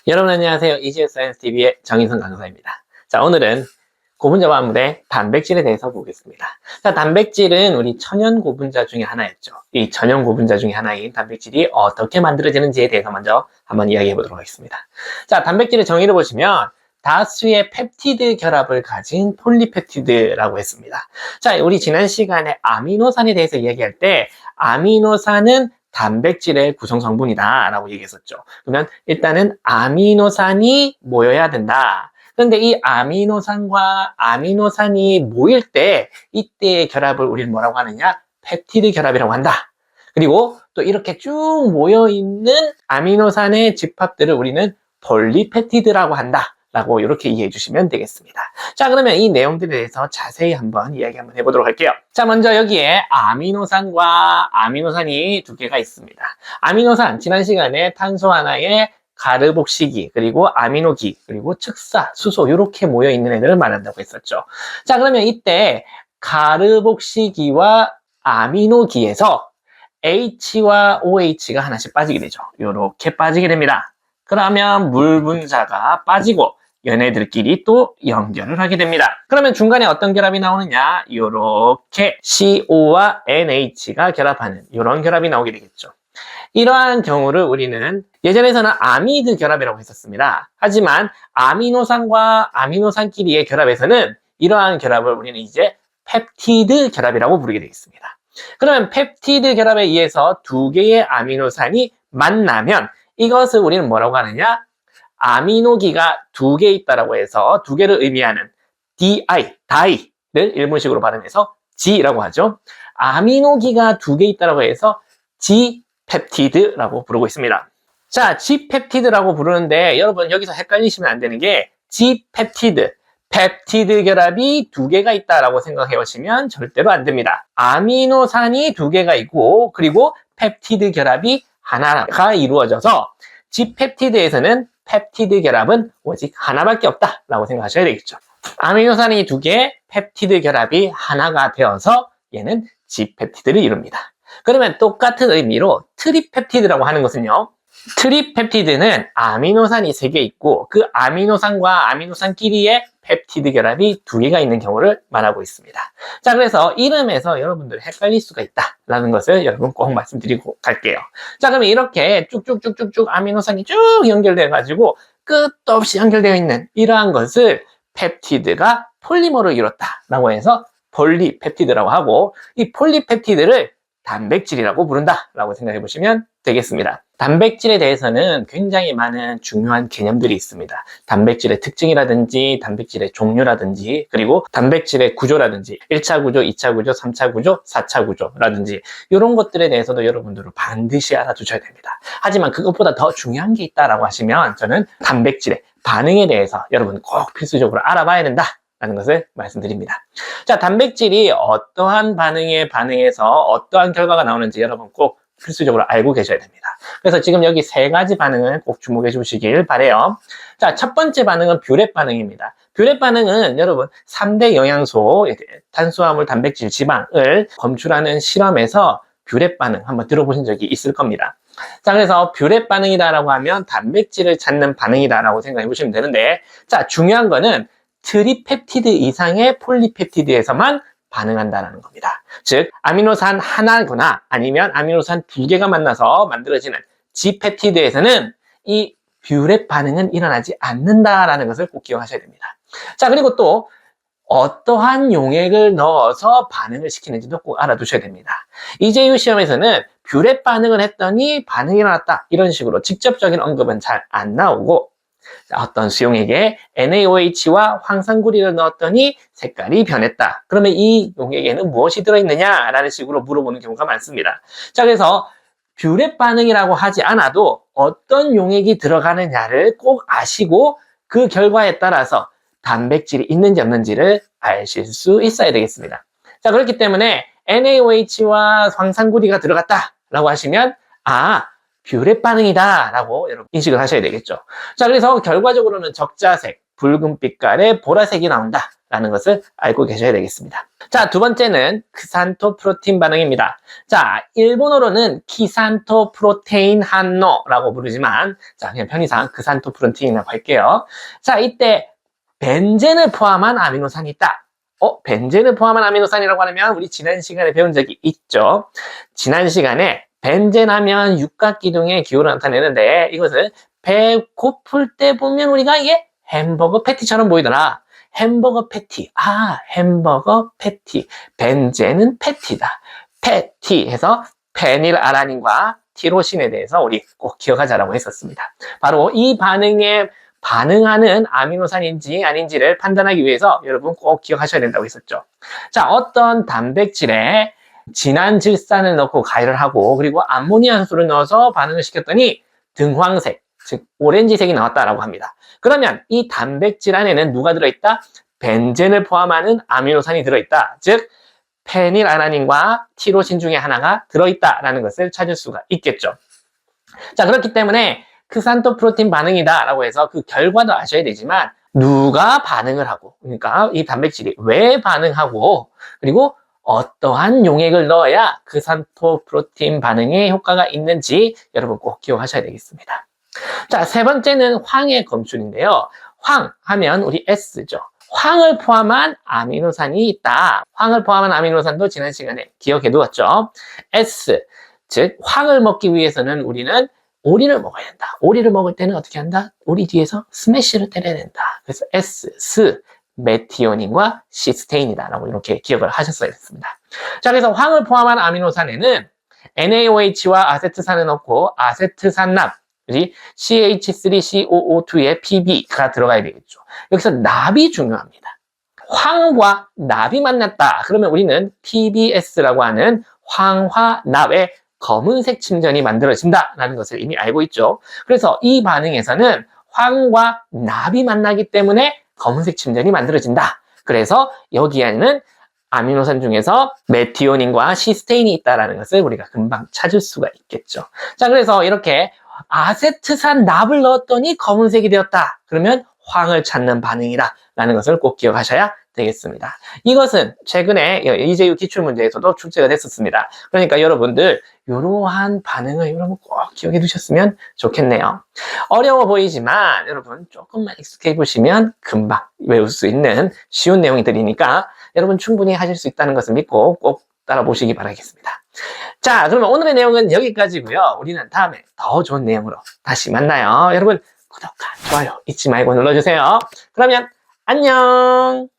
여러분 안녕하세요. 이지우 사이언스 TV의 정인성 강사입니다. 자, 오늘은 고분자와 함께 단백질에 대해서 보겠습니다. 자, 단백질은 우리 천연 고분자 중에 하나였죠. 이 천연 고분자 중에 하나인 단백질이 어떻게 만들어지는지에 대해서 먼저 한번 이야기해 보도록 하겠습니다. 자, 단백질의 정의를 보시면 다수의 펩티드 결합을 가진 폴리펩티드라고 했습니다. 자, 우리 지난 시간에 아미노산에 대해서 이야기할 때 아미노산은 단백질의 구성 성분이다 라고 얘기했었죠. 그러면 일단은 아미노산이 모여야 된다. 그런데 이 아미노산과 아미노산이 모일 때 이때의 결합을 우리는 뭐라고 하느냐? 펩티드 결합이라고 한다. 그리고 또 이렇게 쭉 모여있는 아미노산의 집합들을 우리는 폴리펩티드라고 한다 라고 이렇게 이해해 주시면 되겠습니다. 자, 그러면 이 내용들에 대해서 자세히 한번 이야기 한번 해보도록 할게요. 자, 먼저 여기에 아미노산과 아미노산이 두 개가 있습니다. 아미노산, 지난 시간에 탄소 하나에 가르복시기, 그리고 아미노기, 그리고 측사, 수소 이렇게 모여있는 애들을 말한다고 했었죠. 자, 그러면 이때 가르복시기와 아미노기에서 H와 OH가 하나씩 빠지게 되죠. 이렇게 빠지게 됩니다. 그러면 물 분자가 빠지고 얘네들끼리 또 연결을 하게 됩니다. 그러면 중간에 어떤 결합이 나오느냐? 이렇게 CO와 NH가 결합하는 이런 결합이 나오게 되겠죠. 이러한 경우를 우리는 예전에서는 아미드 결합이라고 했었습니다. 하지만 아미노산과 아미노산끼리의 결합에서는 이러한 결합을 우리는 이제 펩티드 결합이라고 부르게 되겠습니다. 그러면 펩티드 결합에 의해서 두 개의 아미노산이 만나면 이것을 우리는 뭐라고 하느냐? 아미노기가 두 개 있다라고 해서 두 개를 의미하는 다이를 일본식으로 발음해서 G라고 하죠. 아미노기가 두 개 있다라고 해서 G펩티드라고 부르고 있습니다. 자, G펩티드라고 부르는데 여러분 여기서 헷갈리시면 안 되는 게 G펩티드, 펩티드 결합이 두 개가 있다라고 생각해 보시면 절대로 안 됩니다. 아미노산이 두 개가 있고 그리고 펩티드 결합이 하나가 이루어져서 G펩티드에서는 펩티드 결합은 오직 하나밖에 없다라고 생각하셔야 되겠죠. 아미노산이 두 개, 펩티드 결합이 하나가 되어서 얘는 G펩티드를 이룹니다. 그러면 똑같은 의미로 트리펩티드라고 하는 것은요. 트리펩티드는 아미노산이 3개 있고 그 아미노산과 아미노산끼리의 펩티드 결합이 2개가 있는 경우를 말하고 있습니다. 자, 그래서 이름에서 여러분들 헷갈릴 수가 있다라는 것을 여러분 꼭 말씀드리고 갈게요. 자, 그러면 이렇게 쭉쭉쭉쭉쭉 아미노산이 쭉 연결돼 가지고 끝도 없이 연결되어 있는 이러한 것을 펩티드가 폴리머로 이뤘다라고 해서 폴리펩티드라고 하고 이 폴리펩티드를 단백질이라고 부른다라고 생각해 보시면 되겠습니다. 단백질에 대해서는 굉장히 많은 중요한 개념들이 있습니다. 단백질의 특징이라든지 단백질의 종류라든지 그리고 단백질의 구조라든지 1차 구조, 2차 구조, 3차 구조, 4차 구조라든지 이런 것들에 대해서도 여러분들은 반드시 알아두셔야 됩니다. 하지만 그것보다 더 중요한 게 있다라고 하시면 저는 단백질의 반응에 대해서 여러분 꼭 필수적으로 알아봐야 된다 라는 것을 말씀드립니다. 자, 단백질이 어떠한 반응에 반응해서 어떠한 결과가 나오는지 여러분 꼭 필수적으로 알고 계셔야 됩니다. 그래서 지금 여기 3가지 반응을 꼭 주목해 주시길 바라요. 자, 첫 번째 반응은 뷰렛 반응입니다. 뷰렛 반응은 여러분 3대 영양소, 탄수화물, 단백질, 지방을 검출하는 실험에서 뷰렛 반응 한번 들어보신 적이 있을 겁니다. 자, 그래서 뷰렛 반응이다라고 하면 단백질을 찾는 반응이다라고 생각해 보시면 되는데, 자, 중요한 거는 트리펩티드 이상의 폴리펩티드에서만 반응한다는 겁니다. 즉 아미노산 하나거나 아니면 아미노산 2개가 만나서 만들어지는 G펩티드에서는 이 뷰렛 반응은 일어나지 않는다라는 것을 꼭 기억하셔야 됩니다. 자, 그리고 또 어떠한 용액을 넣어서 반응을 시키는지도 꼭 알아두셔야 됩니다. 이재유 시험에서는 뷰렛 반응을 했더니 반응이 일어났다 이런 식으로 직접적인 언급은 잘 안 나오고 어떤 수용액에 NaOH와 황산구리를 넣었더니 색깔이 변했다. 그러면 이 용액에는 무엇이 들어있느냐? 라는 식으로 물어보는 경우가 많습니다. 자, 그래서 뷰렛 반응이라고 하지 않아도 어떤 용액이 들어가느냐를 꼭 아시고 그 결과에 따라서 단백질이 있는지 없는지를 아실 수 있어야 되겠습니다. 자, 그렇기 때문에 NaOH와 황산구리가 들어갔다 라고 하시면 뷰렛 반응이다 라고 여러분 인식을 하셔야 되겠죠. 자, 그래서 결과적으로는 적자색, 붉은 빛깔의 보라색이 나온다 라는 것을 알고 계셔야 되겠습니다. 자, 두 번째는 크산토 프로틴 반응입니다. 자, 일본어로는 키산토 프로테인 한노라고 부르지만, 자, 그냥 편의상 크산토 프로틴이라고 할게요. 자, 이때 벤젠을 포함한 아미노산이 있다. 벤젠을 포함한 아미노산이라고 하면 우리 지난 시간에 배운 적이 있죠. 지난 시간에 벤젠 하면 육각기둥의 기호를 나타내는데 이것을 배 고플 때 보면 우리가 이게 햄버거 패티처럼 보이더라. 햄버거 패티. 햄버거 패티. 벤젠은 패티다. 패티 해서 페닐아라닌과 티로신에 대해서 우리 꼭 기억하자라고 했었습니다. 바로 이 반응에 반응하는 아미노산인지 아닌지를 판단하기 위해서 여러분 꼭 기억하셔야 된다고 했었죠. 자, 어떤 단백질에 진한 질산을 넣고 가열을 하고 그리고 암모니아수를 넣어서 반응을 시켰더니 등황색, 즉 오렌지색이 나왔다라고 합니다. 그러면 이 단백질 안에는 누가 들어있다? 벤젠을 포함하는 아미노산이 들어있다. 즉 페닐아라닌과 티로신 중에 하나가 들어있다라는 것을 찾을 수가 있겠죠. 자, 그렇기 때문에 크산토 프로틴 반응이다 라고 해서 그 결과도 아셔야 되지만 누가 반응을 하고, 그러니까 이 단백질이 왜 반응하고 그리고 어떠한 용액을 넣어야 크산토 프로틴 반응에 효과가 있는지 여러분 꼭 기억하셔야 되겠습니다. 자, 세 번째는 황의 검출인데요. 황 하면 우리 S죠. 황을 포함한 아미노산이 있다. 황을 포함한 아미노산도 지난 시간에 기억해 두었죠. S, 즉 황을 먹기 위해서는 우리는 오리를 먹어야 된다. 오리를 먹을 때는 어떻게 한다? 오리 뒤에서 스매시를 때려야 된다. 그래서 S, 메티오닌과 시스테인이다 라고 이렇게 기억을 하셨어야 됐습니다. 자, 그래서 황을 포함한 아미노산에는 NaOH와 아세트산을 넣고 아세트산납, CH3COO2의 PB가 들어가야 되겠죠. 여기서 납이 중요합니다. 황과 납이 만났다. 그러면 우리는 PBS라고 하는 황화납의 검은색 침전이 만들어진다라는 것을 이미 알고 있죠. 그래서 이 반응에서는 황과 납이 만나기 때문에 검은색 침전이 만들어진다. 그래서 여기에는 아미노산 중에서 메티오닌과 시스테인이 있다는 것을 우리가 금방 찾을 수가 있겠죠. 자, 그래서 이렇게 아세트산 납을 넣었더니 검은색이 되었다. 그러면 황을 찾는 반응이다 라는 것을 꼭 기억하셔야 되겠습니다. 이것은 최근에 이재유 기출문제에서도 출제가 됐었습니다. 그러니까 여러분들 이러한 반응을 여러분 꼭 기억해 두셨으면 좋겠네요. 어려워 보이지만 여러분 조금만 익숙해 보시면 금방 외울 수 있는 쉬운 내용들이니까 여러분 충분히 하실 수 있다는 것을 믿고 꼭 따라 보시기 바라겠습니다. 자, 그러면 오늘의 내용은 여기까지고요. 우리는 다음에 더 좋은 내용으로 다시 만나요. 여러분 구독과 좋아요 잊지 말고 눌러주세요. 그러면 안녕.